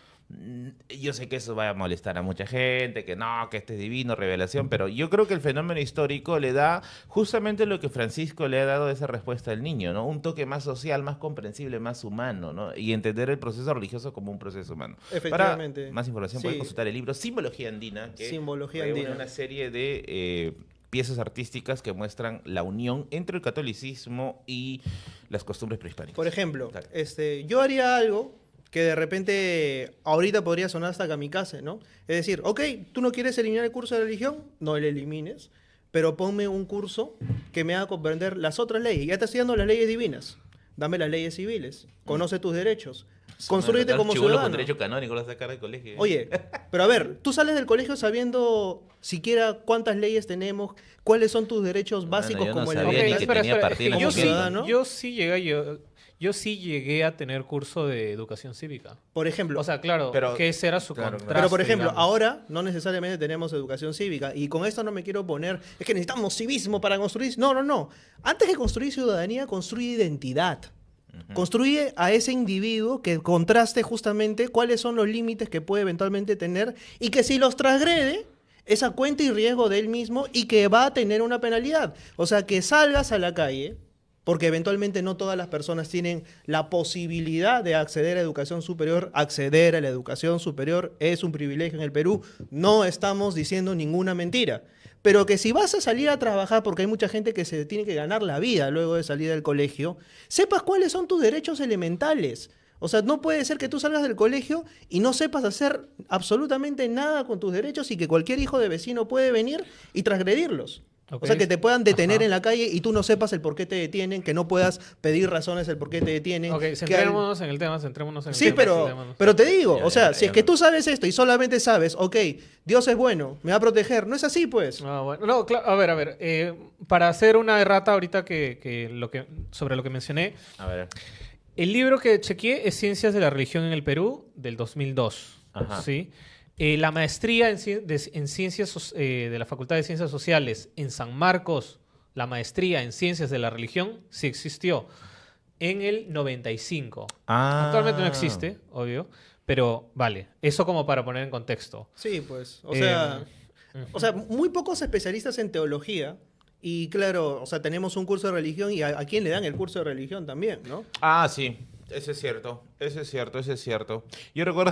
S1: Yo sé que eso va a molestar a mucha gente, que no, que este es divino, revelación, pero yo creo que el fenómeno histórico le da justamente lo que Francisco le ha dado esa respuesta al niño, ¿no? Un toque más social, más comprensible, más humano, ¿no? Y entender el proceso religioso como un proceso humano.
S3: Efectivamente.
S1: Para más información
S3: Sí.
S1: pueden consultar el libro Simbología Andina, que
S3: Simbología
S1: reúne
S3: Andina.
S1: una serie de piezas artísticas que muestran la unión entre el catolicismo y las costumbres prehispánicas.
S3: Por ejemplo,
S1: Dale.
S3: yo haría algo que de repente ahorita podría sonar hasta kamikaze, ¿no? Es decir, ok, tú no quieres eliminar el curso de religión, no lo elimines, pero ponme un curso que me haga comprender las otras leyes. Ya te estoy dando las leyes divinas, dame las leyes civiles, conoce tus derechos, construyete como
S1: Chibolo
S3: ciudadano.
S1: con derecho canónico lo sacar del colegio.
S3: Oye, pero a ver, tú sales del colegio sabiendo siquiera cuántas leyes tenemos, cuáles son tus derechos básicos
S1: yo no
S3: como el
S1: sabía
S2: Ok,
S1: ni que
S2: espera,
S1: tenía
S2: espera,
S1: partida en
S2: es que
S1: la
S3: como ciudadano.
S2: yo sí llegué a tener curso de educación cívica.
S3: Por ejemplo,
S2: O sea, claro,
S1: Pero-
S2: que ese era su
S1: claro,
S2: contraste.
S3: pero por ejemplo,
S2: digamos.
S3: ahora no necesariamente tenemos educación cívica y con esto no me quiero poner, es que necesitamos civismo para construir. No, no, no. Antes que construir ciudadanía, construye identidad. Construye a ese individuo que contraste justamente cuáles son los límites que puede eventualmente tener y que si los transgrede, es a cuenta y riesgo de él mismo y que va a tener una penalidad. O sea, que salgas a la calle porque eventualmente no todas las personas tienen la posibilidad de acceder a educación superior. Acceder a la educación superior es un privilegio en el Perú. No estamos diciendo ninguna mentira. Pero que si vas a salir a trabajar, porque hay mucha gente que se tiene que ganar la vida luego de salir del colegio, sepas cuáles son tus derechos elementales. O sea, no puede ser que tú salgas del colegio y no sepas hacer absolutamente nada con tus derechos y que cualquier hijo de vecino puede venir y transgredirlos.
S2: Ok.
S3: O sea, que te puedan detener
S2: Ajá.
S3: en la calle y tú no sepas el por qué te detienen, que no puedas pedir razones del por qué te detienen.
S2: Ok,
S3: que al-
S2: centrémonos en el tema, centrémonos en el
S3: Sí,
S2: tema.
S3: pero,
S2: centrémonos.
S3: pero te digo,
S1: Ya,
S3: o sea,
S1: ya,
S3: si es
S1: ya.
S3: que tú sabes esto y solamente sabes, ok, Dios es bueno, me va a proteger, no es así, pues.
S2: Ah, bueno. No, a ver. Para hacer una errata ahorita sobre lo que mencioné,
S1: A ver.
S2: el libro que chequeé es Ciencias de la Religión en el Perú, del 2002.
S1: Ajá.
S2: ¿Sí? La maestría en Ciencias de la Facultad de Ciencias Sociales en San Marcos, la maestría en Ciencias de la Religión, sí existió en el 95.
S1: Ah.
S2: Actualmente no existe, obvio, pero vale, eso como para poner en contexto.
S3: Sí, pues,
S2: Eh,
S3: o sea, muy pocos especialistas en teología y claro, o sea, tenemos un curso de religión y a quién le dan el curso de religión también, ¿no?
S1: Ah, sí. Eso es cierto. Eso es cierto. Yo recuerdo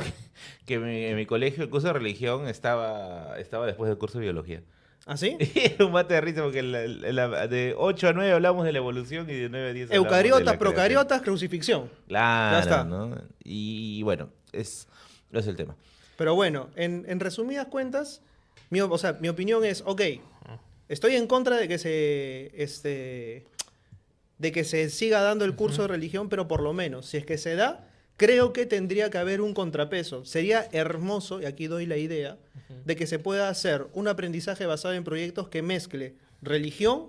S1: que en mi colegio el curso de religión estaba después del curso de biología.
S3: ¿Ah, sí?
S1: Era un mate de risa porque de 8 a 9 hablamos de la evolución y de 9 a 10 hablamos de
S3: Eucariotas,
S1: la creación.
S3: procariotas, crucifixión.
S1: Claro,
S3: Ya está.
S1: ¿no? Y bueno, es el tema.
S3: Pero bueno, en resumidas cuentas, mi opinión es, ok, estoy en contra de que se siga dando el curso de religión, pero por lo menos, si es que se da, creo que tendría que haber un contrapeso. Sería hermoso, y aquí doy la idea, de que se pueda hacer un aprendizaje basado en proyectos que mezcle religión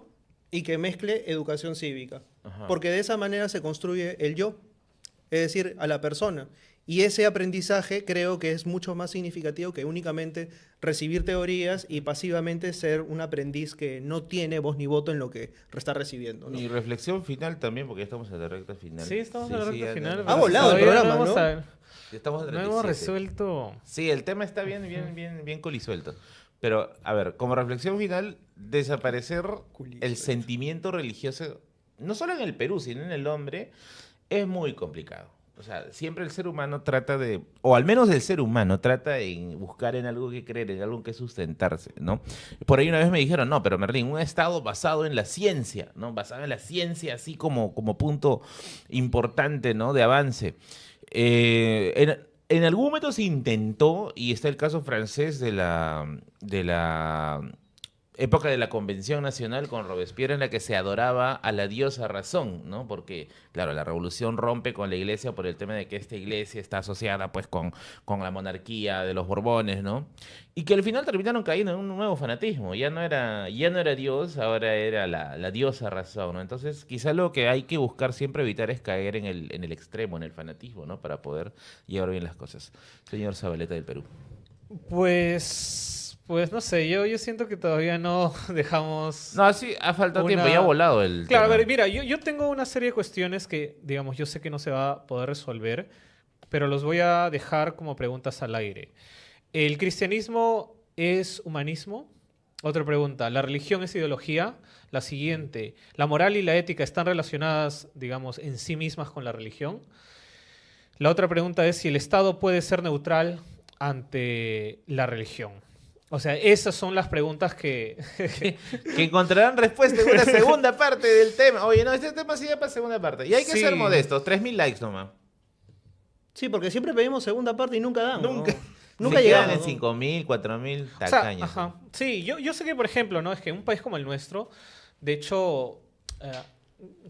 S3: y que mezcle educación cívica.
S1: Ajá.
S3: Porque de esa manera se construye el yo, es decir, a la persona. Y ese aprendizaje creo que es mucho más significativo que únicamente recibir teorías y pasivamente ser un aprendiz que no tiene voz ni voto en lo que está recibiendo, ¿no?
S1: Mi reflexión final también, porque ya estamos en la recta final.
S2: Sí, estamos en la recta
S1: ya-
S2: final.
S1: ya-
S2: pero
S3: volado el
S2: todavía
S3: programa, ¿no?
S1: ya estamos en
S2: No hemos
S1: 37.
S2: resuelto.
S1: Sí, el tema está bien colisuelto. Pero, a ver, como reflexión final, desaparecer el sentimiento religioso, no solo en el Perú, sino en el hombre, es muy complicado. O sea, siempre el ser humano trata de, o al menos el ser humano trata de buscar en algo que creer, en algo que sustentarse, ¿no? Por ahí una vez me dijeron, no, pero Merlín, un Estado basado en la ciencia, ¿no? Basado en la ciencia así como punto importante, ¿no? De avance. En algún momento se intentó, y está el caso francés de la época de la Convención Nacional con Robespierre, en la que se adoraba a la diosa razón, ¿no? Porque, claro, la revolución rompe con la iglesia por el tema de que esta iglesia está asociada, pues, con la monarquía de los Borbones, ¿no? Y que al final terminaron cayendo en un nuevo fanatismo. Ya no era Dios, ahora era la diosa razón, ¿no? Entonces, quizá lo que hay que buscar siempre evitar es caer en el extremo, en el fanatismo, ¿no? Para poder llevar bien las cosas. Señor Zabaleta del Perú.
S2: Pues no sé, yo siento que todavía no dejamos...
S1: No, sí, ha faltado
S2: Una-
S1: tiempo, ya ha volado el
S2: Claro,
S1: tema.
S2: a ver, mira, yo tengo una serie de cuestiones que, digamos, yo sé que no se va a poder resolver, pero los voy a dejar como preguntas al aire. ¿El cristianismo es humanismo? Otra pregunta, ¿la religión es ideología? La siguiente, ¿la moral y la ética están relacionadas, digamos, en sí mismas con la religión? La otra pregunta es si el Estado puede ser neutral ante la religión. O sea, esas son las preguntas que...
S1: Que encontrarán respuesta en una segunda parte del tema. Oye, no, este tema sí va para segunda parte. Y hay que
S2: Sí.
S1: ser modestos, 3.000 likes nomás.
S3: Sí, porque siempre pedimos segunda parte y nunca damos.
S1: Nunca.
S3: ¿no? Nunca
S1: Se quedan
S3: llegamos.
S1: en 5.000, 4.000,
S2: O sea,
S1: tacaños.
S2: ajá. Sí, yo sé que, por ejemplo, ¿no? Es que un país como el nuestro, de hecho,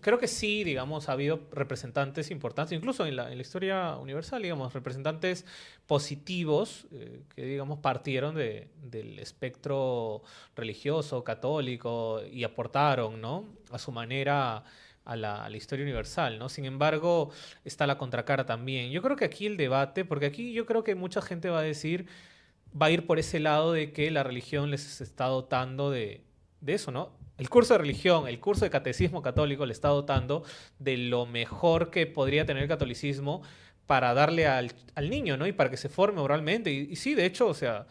S2: creo que sí, digamos, ha habido representantes importantes, incluso en la historia universal, digamos, representantes positivos que, digamos, partieron del espectro religioso, católico y aportaron, ¿no? A su manera a la historia universal, ¿no? Sin embargo, está la contracara también. Yo creo que aquí el debate, porque aquí yo creo que mucha gente va a ir por ese lado de que la religión les está dotando de eso, ¿no? El curso de religión, el curso de catecismo católico le está dotando de lo mejor que podría tener el catolicismo para darle al niño, ¿no? Y para que se forme oralmente. Y sí, de hecho, o sea,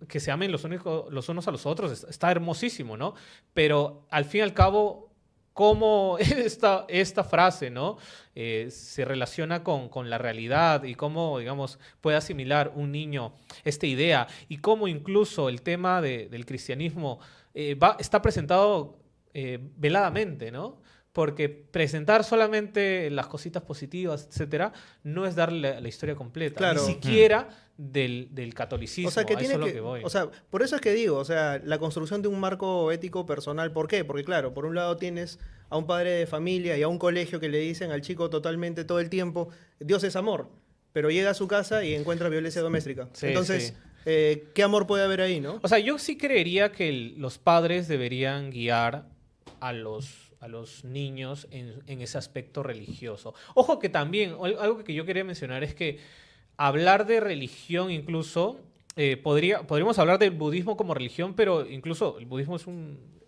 S2: que se amen los unos a los otros está hermosísimo, ¿no? Pero al fin y al cabo, cómo esta frase, ¿no? Se relaciona con la realidad y cómo, digamos, puede asimilar un niño esta idea y cómo incluso el tema del cristianismo está presentado veladamente, ¿no? Porque presentar solamente las cositas positivas, etcétera, no es darle la historia completa.
S3: Claro.
S2: Ni siquiera del catolicismo.
S3: O sea, que
S2: a
S3: tiene
S2: eso es lo
S3: que,
S2: que voy.
S3: o sea, por eso es que digo, o sea, la construcción de un marco ético personal, ¿por qué? Porque claro, por un lado tienes a un padre de familia y a un colegio que le dicen al chico totalmente todo el tiempo, Dios es amor, pero llega a su casa y encuentra violencia doméstica.
S2: Sí,
S3: Entonces,
S2: sí.
S3: ¿qué amor puede haber ahí, no?
S2: O sea, yo sí creería que los padres deberían guiar a los niños en ese aspecto religioso. Ojo que también, algo que yo quería mencionar es que hablar de religión incluso, podríamos hablar del budismo como religión, pero incluso el budismo es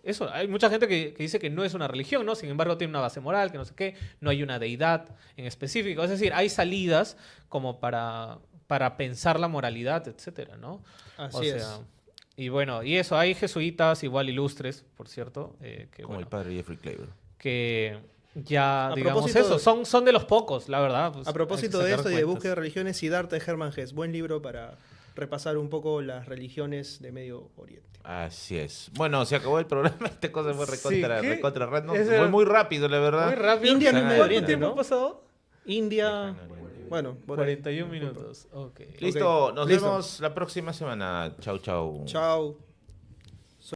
S2: eso, hay mucha gente que dice que no es una religión, ¿no? Sin embargo, tiene una base moral, que no sé qué, no hay una deidad en específico. Es decir, hay salidas como para pensar la moralidad, etcétera, ¿no?
S3: Así es.
S2: Y bueno, y eso, hay jesuitas igual ilustres, por cierto, que,
S1: Como
S2: bueno,
S1: el padre Jeffrey Cleaver.
S2: que ya,
S3: A
S2: digamos
S3: propósito
S2: eso, son de los pocos, la verdad. Pues,
S3: A propósito
S2: hay que
S3: de
S2: sacar
S3: esto y de
S2: cuentas.
S3: búsqueda de religiones, Siddhartha de Hermann Hesse, buen libro para repasar un poco las religiones de Medio Oriente.
S1: Así es. Bueno, se acabó el programa. Esta cosa fue recontra,
S2: Sí, ¿qué?
S1: recontra random.
S2: Ese
S1: Fue
S2: era-
S1: muy rápido, la verdad.
S2: Muy rápido.
S3: India no es Medio
S2: ¿Cuánto
S3: Oriente,
S2: tiempo
S3: ¿no?
S2: ha pasado?
S3: India, bueno, por ahí.
S2: 41 minutos. Ok.
S1: Listo, nos
S3: Listo.
S1: vemos la próxima semana. Chau, chau.
S3: Chao.